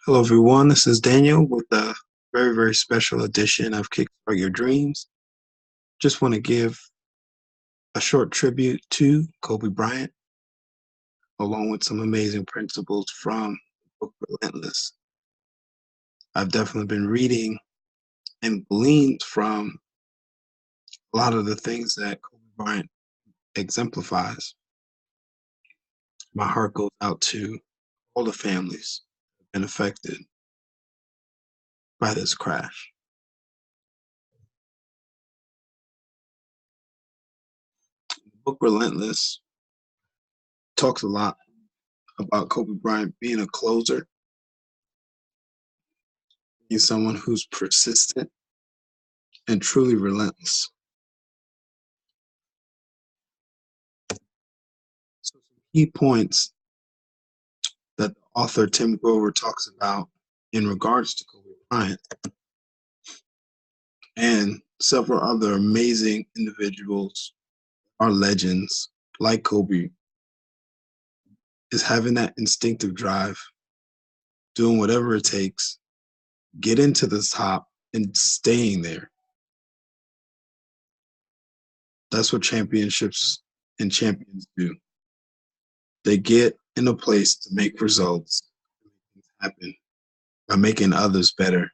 Hello, everyone. This is Daniel with a very, very special edition of Kickstart Your Dreams. Just want to give a short tribute to Kobe Bryant, along with some amazing principles from the book Relentless. I've definitely been reading and gleaned from a lot of the things that Kobe Bryant exemplifies. My heart goes out to all the families that have been affected by this crash. The book Relentless talks a lot about Kobe Bryant being a closer. He's someone who's persistent and truly relentless. So some key points that the author Tim Grover talks about in regards to Kobe Bryant and several other amazing individuals are legends like Kobe is having that instinctive drive, doing whatever it takes, getting to the top and staying there. That's what championships and champions do. They get in a place to make results happen by making others better.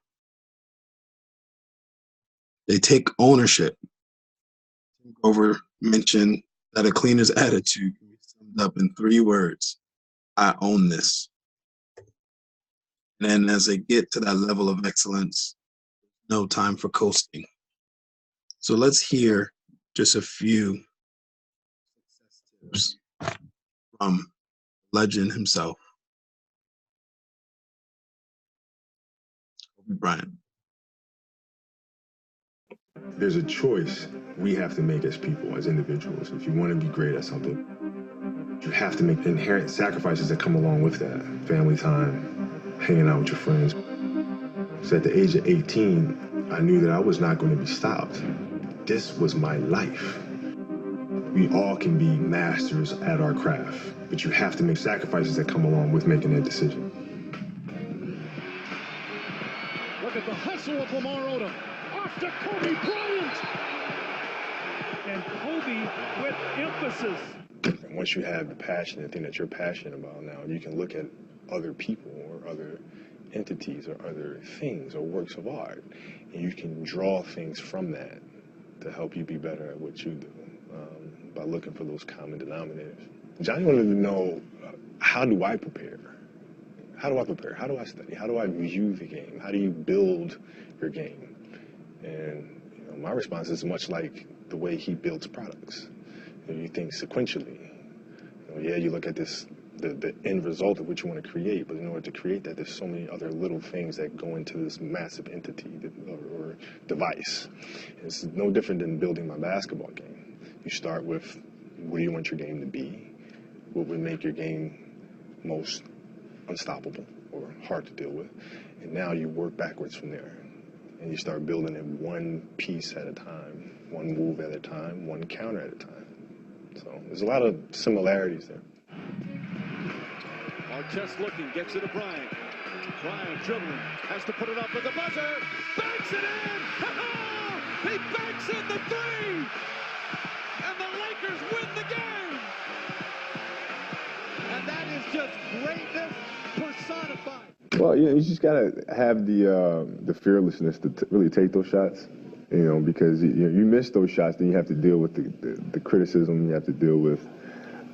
They take ownership. Grover mentioned that a cleaner's attitude can be summed up in 3 words: I own this. And then as they get to that level of excellence, no time for coasting. So let's hear just a few tips from legend himself, Kobe Bryant. There's a choice we have to make as people, as individuals. If you want to be great at something, you have to make inherent sacrifices that come along with that. Family time, hanging out with your friends. So at the age of 18, I knew that I was not going to be stopped. This was my life. We all can be masters at our craft, but you have to make sacrifices that come along with making that decision. Look at the hustle of Lamar Odom. Off to Kobe Bryant. And Kobe with emphasis. And once you have the passion, the thing that you're passionate about now, you can look at other people or other entities or other things or works of art, and you can draw things from that to help you be better at what you do by looking for those common denominators. Johnny wanted to know, how do I prepare? How do I prepare? How do I study? How do I view the game? How do you build your game? And my response is much like the way he builds products. You think sequentially. You look at this, the end result of what you want to create, but in order to create that, there's so many other little things that go into this massive entity or device. It's no different than building my basketball game. You start with, what do you want your game to be? What would make your game most unstoppable or hard to deal with? And now you work backwards from there. And you start building it one piece at a time, one move at a time, one counter at a time. So there's a lot of similarities there. Artest looking, gets it to Bryant. Bryant dribbling, has to put it up with the buzzer. Banks it in! He banks in the 3! And the Lakers win the game! And that is just greatness personified. Well, you just gotta have the fearlessness to really take those shots, because you miss those shots, then you have to deal with the criticism. You have to deal with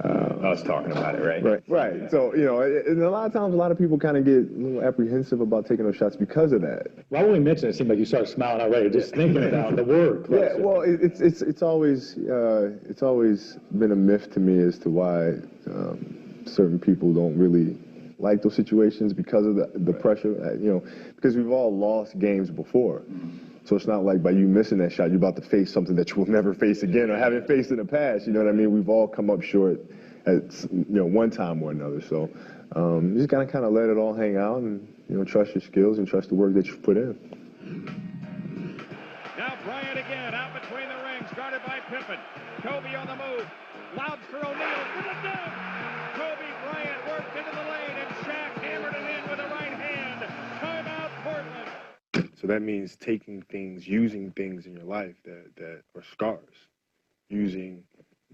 us talking about it, right? Right. So and a lot of times, a lot of people kind of get a little apprehensive about taking those shots because of that. Right when we mentioned it, seemed like you started smiling already, just thinking about the word. Yeah. Well, it's always been a myth to me as to why certain people don't really like those situations because of the pressure, because we've all lost games before. So it's not like by you missing that shot, you're about to face something that you will never face again or haven't faced in the past. You know what I mean? We've all come up short at one time or another. So you just gotta kind of let it all hang out and trust your skills and trust the work that you've put in. Now Bryant again, out between the rings, guarded by Pippen. Kobe on the move, lobs for O'Neal, for the dunk. Kobe Bryant worked into the lane, and Shaq hammered it in with the right hand. So that means taking things, using things in your life that are scars, using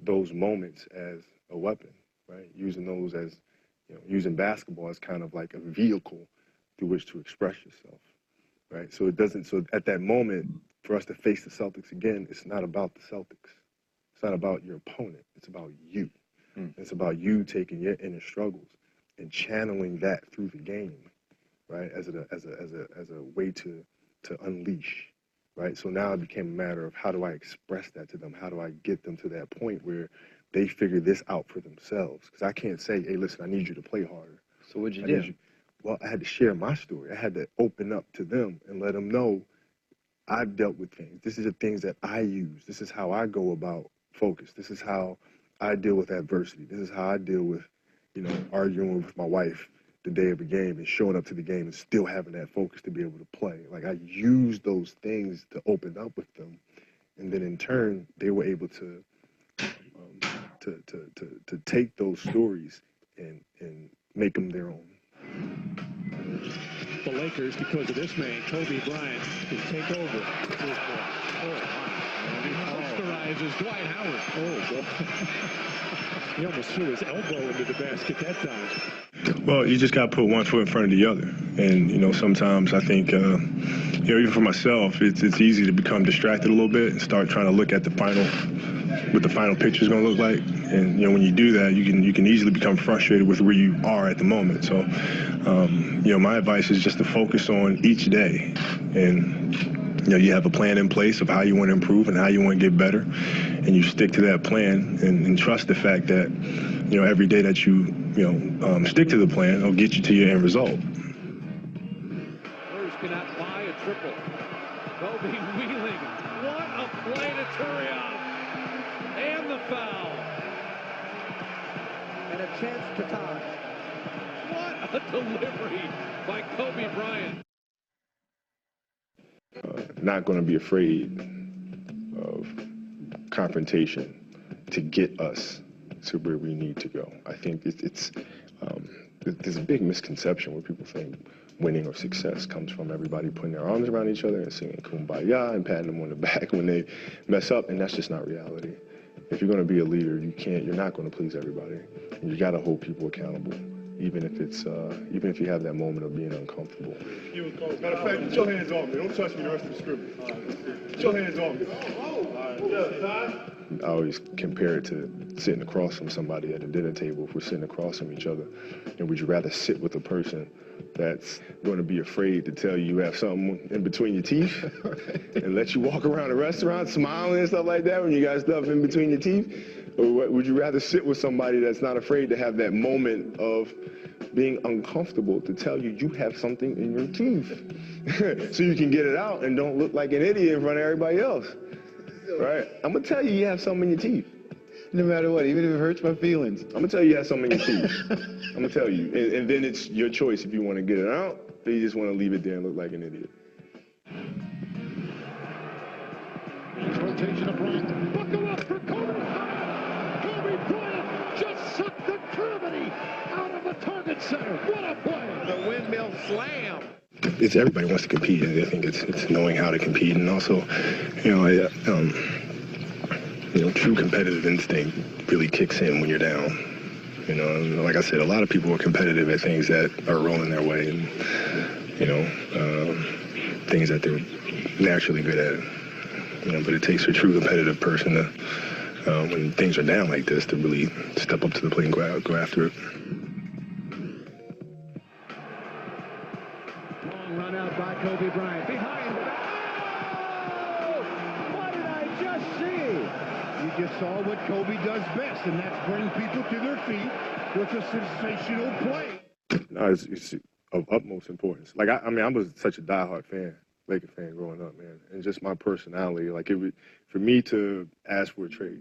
those moments as a weapon, right? Using those as, using basketball as kind of like a vehicle through which to express yourself, right? So so at that moment, for us to face the Celtics again, it's not about the Celtics. It's not about your opponent. It's about you. It's about you taking your inner struggles and channeling that through the game, right? As a way to unleash, right? So now it became a matter of how do I express that to them? How do I get them to that point where they figure this out for themselves? Because I can't say, hey, listen, I need you to play harder. So what'd you do? Well, I had to share my story. I had to open up to them and let them know I've dealt with things. This is the things that I use. This is how I go about focus. This is how I deal with adversity. This is how I deal with, arguing with my wife the day of a game and showing up to the game and still having that focus to be able to play. Like I used those things to open up with them, and then in turn they were able to take those stories and make them their own. The Lakers, because of this man, Kobe Bryant, can take over. And he posterizes Dwight Howard. He almost threw his elbow into the basket that time. Well, you just got to put one foot in front of the other. And, sometimes I think, even for myself, it's easy to become distracted a little bit and start trying to look at what the final picture is going to look like. And, when you do that, you can easily become frustrated with where you are at the moment. So, my advice is just to focus on each day. And, you have a plan in place of how you want to improve and how you want to get better. And you stick to that plan and trust the fact that, every day that you, stick to the plan, it'll get you to your end result. Warriors cannot buy a triple. Kobe wheeling. What a play to Turiaf. And the foul. And a chance to tie. What a delivery by Kobe Bryant. Not going to be afraid of confrontation to get us to where we need to go. I think there's a big misconception where people think winning or success comes from everybody putting their arms around each other and singing Kumbaya and patting them on the back when they mess up, and that's just not reality. If you're going to be a leader, you're not going to please everybody. And you got to hold people accountable, even if you have that moment of being uncomfortable. Matter of fact, put your hands on me. Don't touch me the rest of the scrimmage. Put your hands on me. I always compare it to sitting across from somebody at a dinner table. If we're sitting across from each other, and would you rather sit with a person that's going to be afraid to tell you have something in between your teeth and let you walk around a restaurant smiling and stuff like that when you got stuff in between your teeth? Or would you rather sit with somebody that's not afraid to have that moment of being uncomfortable to tell you have something in your teeth so you can get it out and don't look like an idiot in front of everybody else? Right? I'm going to tell you have something in your teeth. No matter what, even if it hurts my feelings. I'm going to tell you have something in your teeth. I'm going to tell you. And then it's your choice if you want to get it out or you just want to leave it there and look like an idiot. Rotation of Bryant. Buckle up for Kobe Bryant. Kobe Bryant just sucked the gravity out of the target center. What a play. The windmill slam. It's everybody wants to compete, and I think it's knowing how to compete, and also, true competitive instinct really kicks in when you're down. And like I said, a lot of people are competitive at things that are rolling their way, and things that they're naturally good at. But it takes a true competitive person to, when things are down like this, to really step up to the plate and go after it. Run out by Kobe Bryant. Behind. Oh! What did I just see? You just saw what Kobe does best, and that's bring people to their feet with a sensational play. No, it's of utmost importance. Like, I was such a diehard fan, Laker fan growing up, man. And just my personality, like, for me to ask for a trade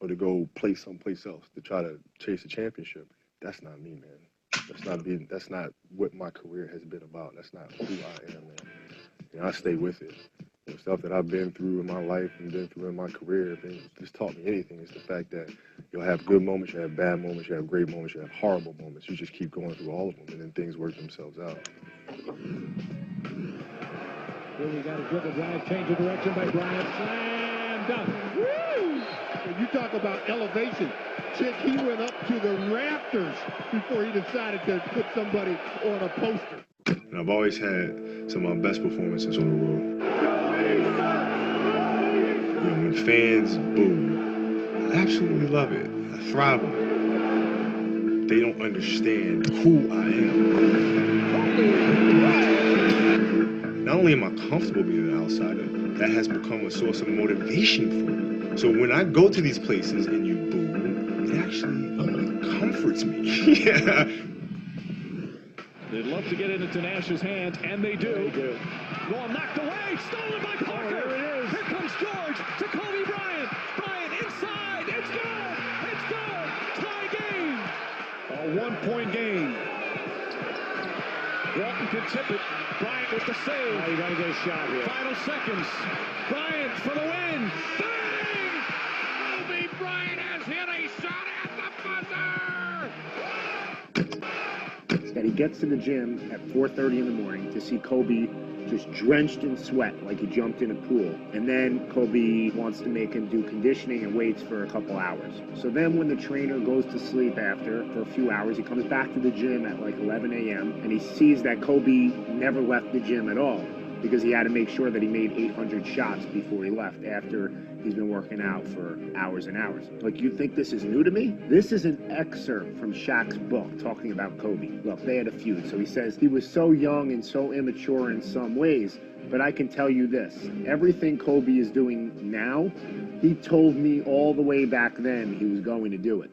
or to go play someplace else to try to chase a championship, that's not me, man. That's not what my career has been about. That's not who I am, man. I stay with it. The stuff that I've been through in my life and been through in my career, if it's taught me anything, it's the fact that you'll have good moments, you have bad moments, you have great moments, you have horrible moments. You just keep going through all of them, and then things work themselves out. Really got a dribble drive, change of direction by Bryant. Slam dunk. Woo! When you talk about elevation, Chick, he went up to the rafters before he decided to put somebody on a poster. And I've always had some of my best performances on the road. You know, when fans boo, I absolutely love it. I thrive on it. They don't understand who I am. Not only am I comfortable being an outsider, that has become a source of motivation for me. So when I go to these places and you boo, it actually comforts me. Yeah. They'd love to get it into Nash's hands, and they do. Ball knocked away, stolen by Parker. There it is. Here comes George to Kobe Bryant. Bryant inside. It's good. It's good. Tie game. A one-point game. Walton can tip it. Bryant with the save. Now you got to get a shot here. Final seconds. Bryant for the win. Bang! Kobe Bryant has hit a shot at the buzzer! That he gets to the gym at 4:30 in the morning to see Kobe just drenched in sweat like he jumped in a pool. And then Kobe wants to make him do conditioning and waits for a couple hours. So then when the trainer goes to sleep after for a few hours, he comes back to the gym at like 11 a.m. and he sees that Kobe never left the gym at all because he had to make sure that he made 800 shots before he left after he's been working out for hours and hours. Like, you think this is new to me? This is an excerpt from Shaq's book talking about Kobe. Look, they had a feud. So he says, he was so young and so immature in some ways, but I can tell you this, everything Kobe is doing now, he told me all the way back then he was going to do it.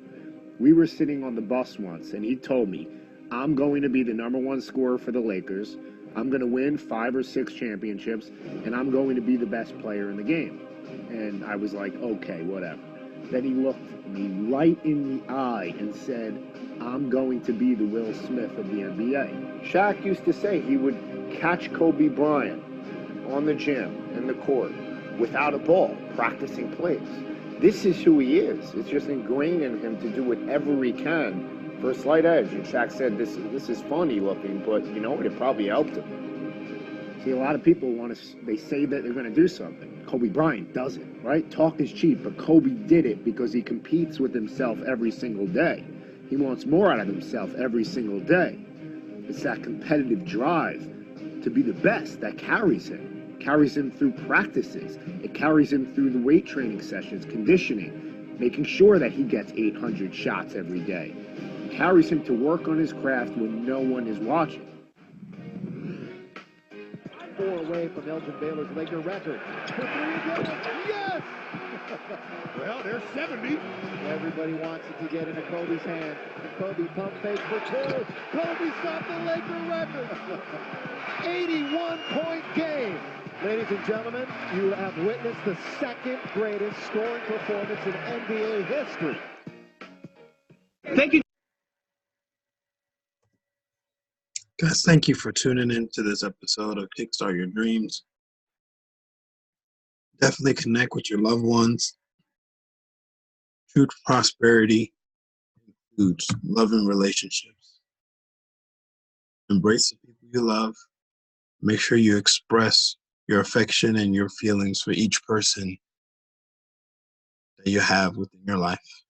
We were sitting on the bus once and he told me, I'm going to be the #1 scorer for the Lakers. I'm going to win 5 or 6 championships, and I'm going to be the best player in the game. And I was like, okay, whatever. Then he looked me right in the eye and said, I'm going to be the Will Smith of the NBA. Shaq used to say he would catch Kobe Bryant on the gym, in the court, without a ball, practicing plays. This is who he is. It's just ingrained in him to do whatever he can for a slight edge. And Shaq said, this is funny looking, but you know what, it probably helped him. See, a lot of people they say that they're going to do something. Kobe Bryant does it, right? Talk is cheap, but Kobe did it because he competes with himself every single day. He wants more out of himself every single day. It's that competitive drive to be the best that carries him. Carries him through practices. It carries him through the weight training sessions, conditioning, making sure that he gets 800 shots every day. It carries him to work on his craft when no one is watching. 4 away from Elgin Baylor's Laker record. Yes! Well, there's 70. Everybody wants it to get into Kobe's hand. Kobe pump fake for 2. Kobe's got the Laker record. 81-point game. Ladies and gentlemen, you have witnessed the second greatest scoring performance in NBA history. Thank you. Guys, thank you for tuning in to this episode of Kickstart Your Dreams. Definitely connect with your loved ones. True prosperity includes loving relationships. Embrace the people you love. Make sure you express your affection and your feelings for each person that you have within your life.